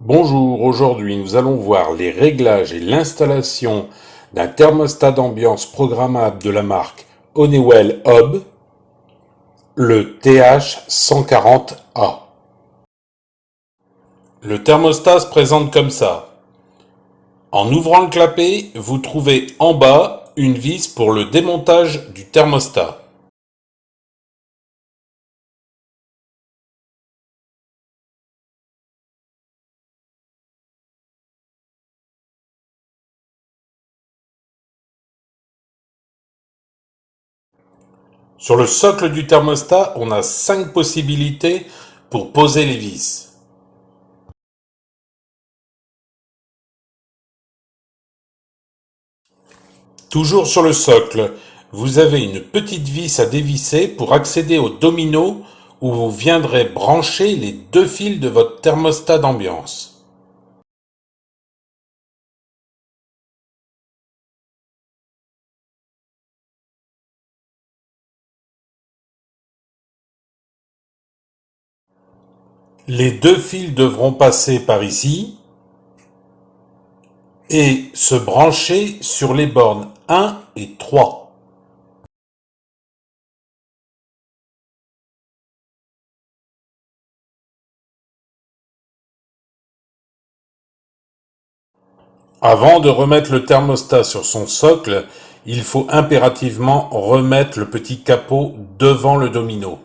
Bonjour, aujourd'hui nous allons voir les réglages et l'installation d'un thermostat d'ambiance programmable de la marque Honeywell Hub, le TH140A. Le thermostat se présente comme ça. En ouvrant le clapet, vous trouvez en bas une vis pour le démontage du thermostat. Sur le socle du thermostat, on a 5 possibilités pour poser les vis. Toujours sur le socle, vous avez une petite vis à dévisser pour accéder au domino où vous viendrez brancher les 2 fils de votre thermostat d'ambiance. Les 2 fils devront passer par ici et se brancher sur les bornes 1 et 3. Avant de remettre le thermostat sur son socle, il faut impérativement remettre le petit capot devant le domino.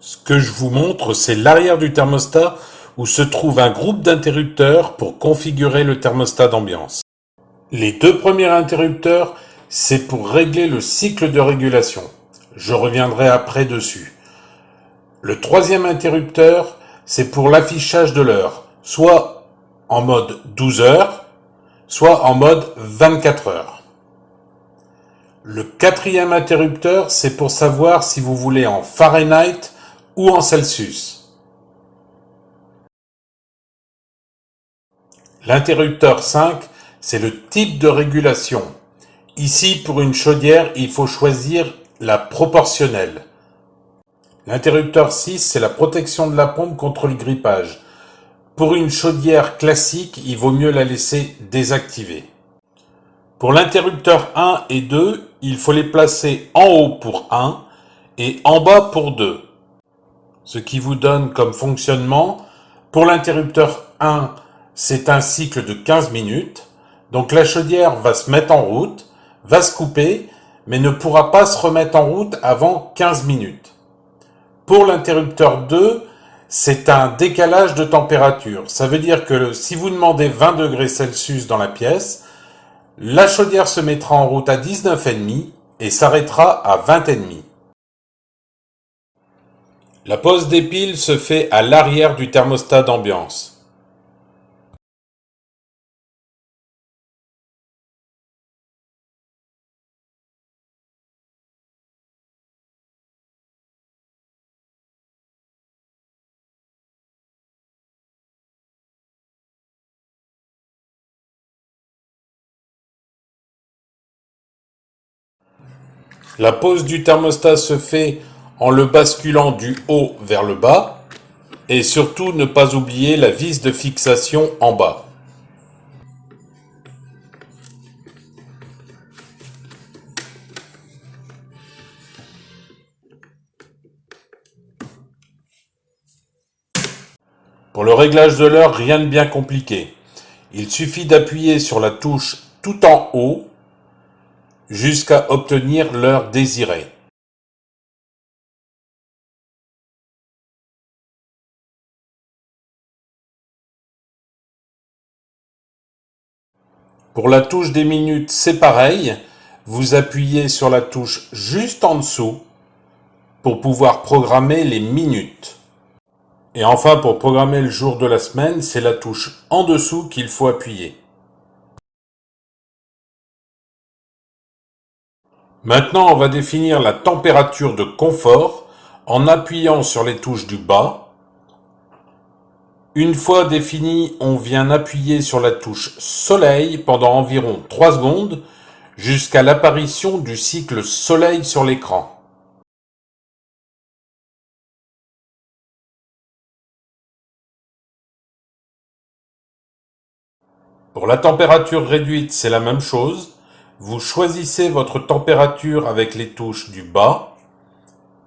Ce que je vous montre, c'est l'arrière du thermostat où se trouve un groupe d'interrupteurs pour configurer le thermostat d'ambiance. Les 2 premiers interrupteurs, c'est pour régler le cycle de régulation. Je reviendrai après dessus. Le 3e interrupteur, c'est pour l'affichage de l'heure, soit en mode 12 heures, soit en mode 24 heures. Le 4e interrupteur, c'est pour savoir si vous voulez en Fahrenheit ou en Celsius. L'interrupteur 5, c'est le type de régulation. Ici, pour une chaudière, il faut choisir la proportionnelle. L'interrupteur 6, c'est la protection de la pompe contre le grippage. Pour une chaudière classique, il vaut mieux la laisser désactivée. Pour l'interrupteur 1 et 2, il faut les placer en haut pour 1 et en bas pour 2. Ce qui vous donne comme fonctionnement, pour l'interrupteur 1, c'est un cycle de 15 minutes. Donc la chaudière va se mettre en route, va se couper, mais ne pourra pas se remettre en route avant 15 minutes. Pour l'interrupteur 2, c'est un décalage de température. Ça veut dire que si vous demandez 20 degrés Celsius dans la pièce, la chaudière se mettra en route à 19,5 et s'arrêtera à 20,5. La pose des piles se fait à l'arrière du thermostat d'ambiance. La pose du thermostat se fait en le basculant du haut vers le bas et surtout ne pas oublier la vis de fixation en bas. Pour le réglage de l'heure, rien de bien compliqué. Il suffit d'appuyer sur la touche tout en haut jusqu'à obtenir l'heure désirée. Pour la touche des minutes, c'est pareil. Vous appuyez sur la touche juste en dessous pour pouvoir programmer les minutes. Et enfin, pour programmer le jour de la semaine, c'est la touche en dessous qu'il faut appuyer. Maintenant, on va définir la température de confort en appuyant sur les touches du bas. Une fois défini, on vient appuyer sur la touche Soleil pendant environ 3 secondes jusqu'à l'apparition du cycle Soleil sur l'écran. Pour la température réduite, c'est la même chose. Vous choisissez votre température avec les touches du bas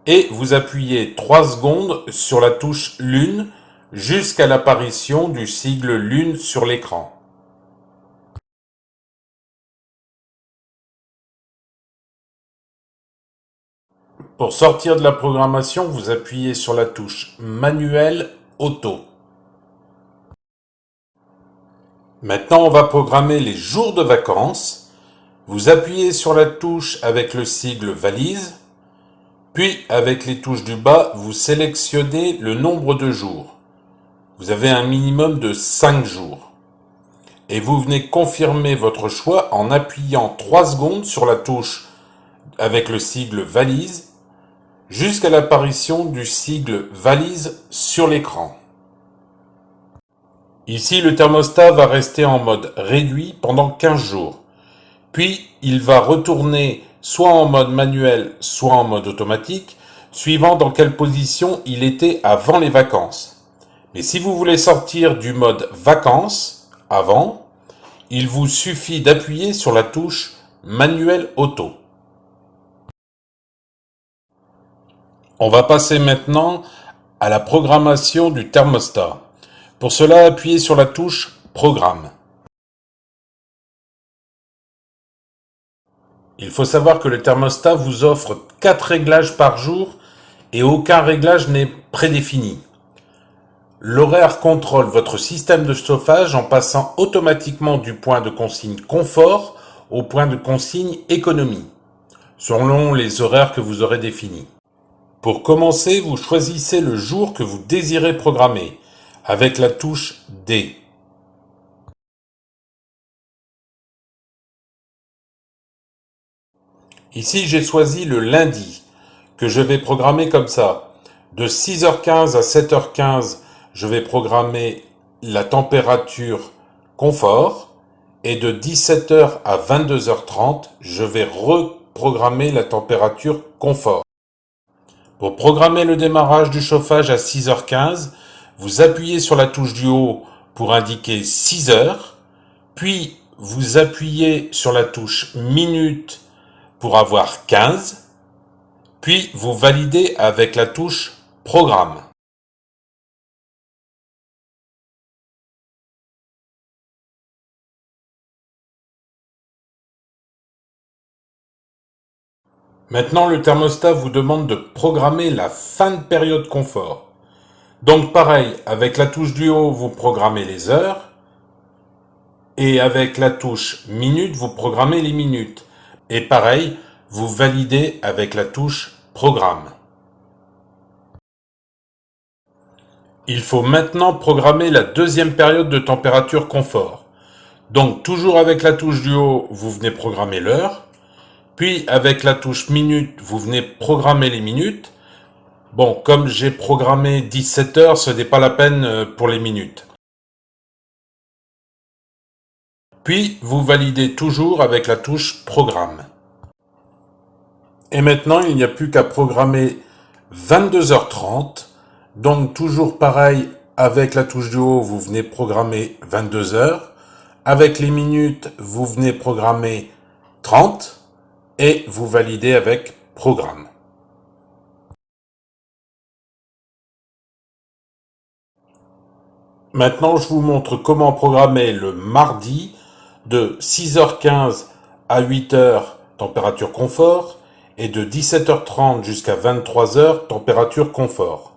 et vous appuyez 3 secondes sur la touche Lune jusqu'à l'apparition du sigle Lune sur l'écran. Pour sortir de la programmation, vous appuyez sur la touche Manuel Auto. Maintenant, on va programmer les jours de vacances. Vous appuyez sur la touche avec le sigle valise, puis avec les touches du bas, vous sélectionnez le nombre de jours. Vous avez un minimum de 5 jours. Et vous venez confirmer votre choix en appuyant 3 secondes sur la touche avec le sigle valise jusqu'à l'apparition du sigle valise sur l'écran. Ici, le thermostat va rester en mode réduit pendant 15 jours. Puis, il va retourner soit en mode manuel, soit en mode automatique, suivant dans quelle position il était avant les vacances. Mais si vous voulez sortir du mode vacances, avant, il vous suffit d'appuyer sur la touche manuel auto. On va passer maintenant à la programmation du thermostat. Pour cela, appuyez sur la touche Programme. Il faut savoir que le thermostat vous offre 4 réglages par jour et aucun réglage n'est prédéfini. L'horaire contrôle votre système de chauffage en passant automatiquement du point de consigne confort au point de consigne économie, selon les horaires que vous aurez définis. Pour commencer, vous choisissez le jour que vous désirez programmer avec la touche D. Ici, j'ai choisi le lundi, que je vais programmer comme ça. De 6h15 à 7h15, je vais programmer la température confort. Et de 17h à 22h30, je vais reprogrammer la température confort. Pour programmer le démarrage du chauffage à 6h15, vous appuyez sur la touche du haut pour indiquer 6h, puis vous appuyez sur la touche minute pour avoir 15, puis vous validez avec la touche Programme. Maintenant, le thermostat vous demande de programmer la fin de période confort. Donc pareil, avec la touche du haut, vous programmez les heures, et avec la touche minute, vous programmez les minutes. Et pareil, vous validez avec la touche Programme. Il faut maintenant programmer la deuxième période de température confort. Donc toujours avec la touche du haut, vous venez programmer l'heure. Puis avec la touche minute, vous venez programmer les minutes. Bon, comme j'ai programmé 17 heures, ce n'est pas la peine pour les minutes. Puis vous validez toujours avec la touche Programme. Et maintenant, il n'y a plus qu'à programmer 22h30. Donc toujours pareil, avec la touche du haut, vous venez programmer 22h. Avec les minutes, vous venez programmer 30 et vous validez avec Programme. Maintenant, je vous montre comment programmer le mardi de 6h15 à 8h, température confort, et de 17h30 jusqu'à 23h, température confort.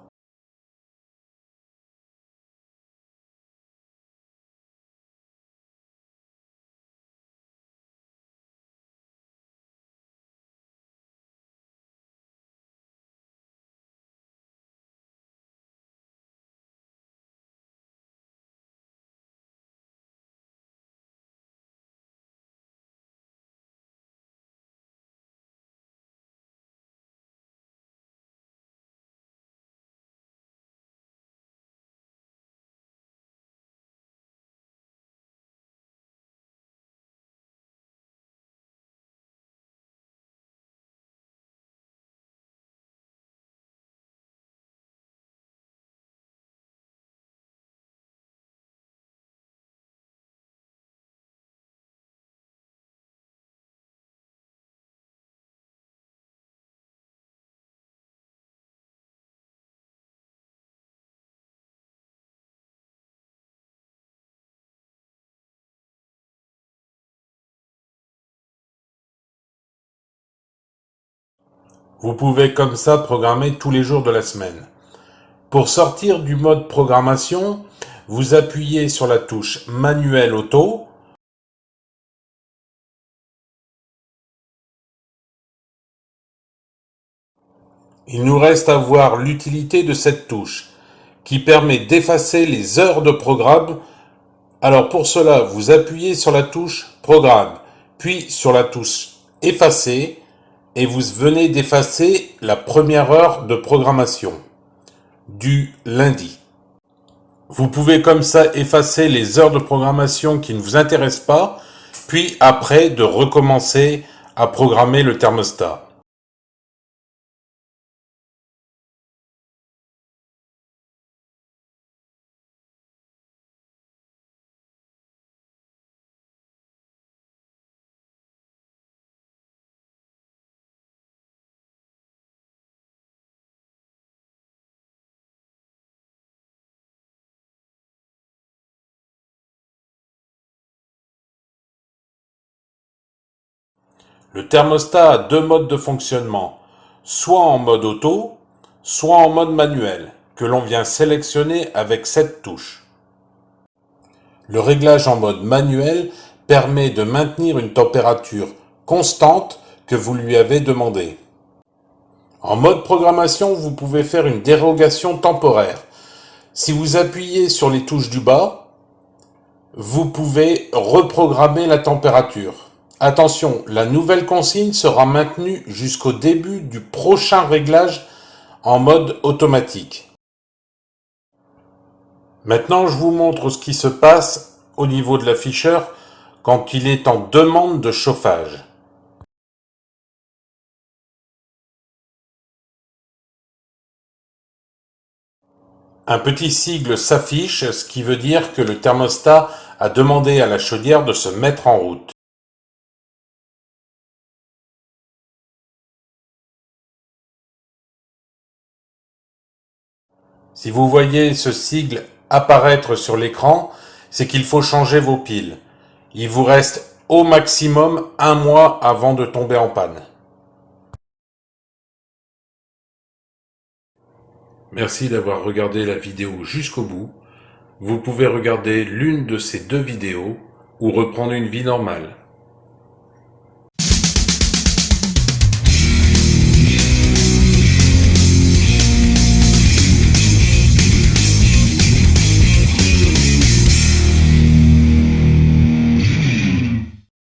Vous pouvez comme ça programmer tous les jours de la semaine. Pour sortir du mode programmation, vous appuyez sur la touche Manuel Auto. Il nous reste à voir l'utilité de cette touche, qui permet d'effacer les heures de programme. Alors pour cela, vous appuyez sur la touche Programme, puis sur la touche Effacer, et vous venez d'effacer la première heure de programmation, du lundi. Vous pouvez comme ça effacer les heures de programmation qui ne vous intéressent pas, puis après de recommencer à programmer le thermostat. Le thermostat a deux modes de fonctionnement, soit en mode auto, soit en mode manuel, que l'on vient sélectionner avec cette touche. Le réglage en mode manuel permet de maintenir une température constante que vous lui avez demandé. En mode programmation, vous pouvez faire une dérogation temporaire. Si vous appuyez sur les touches du bas, vous pouvez reprogrammer la température. Attention, la nouvelle consigne sera maintenue jusqu'au début du prochain réglage en mode automatique. Maintenant, je vous montre ce qui se passe au niveau de l'afficheur quand il est en demande de chauffage. Un petit sigle s'affiche, ce qui veut dire que le thermostat a demandé à la chaudière de se mettre en route. Si vous voyez ce sigle apparaître sur l'écran, c'est qu'il faut changer vos piles. Il vous reste au maximum un mois avant de tomber en panne. Merci d'avoir regardé la vidéo jusqu'au bout. Vous pouvez regarder l'une de ces deux vidéos ou reprendre une vie normale.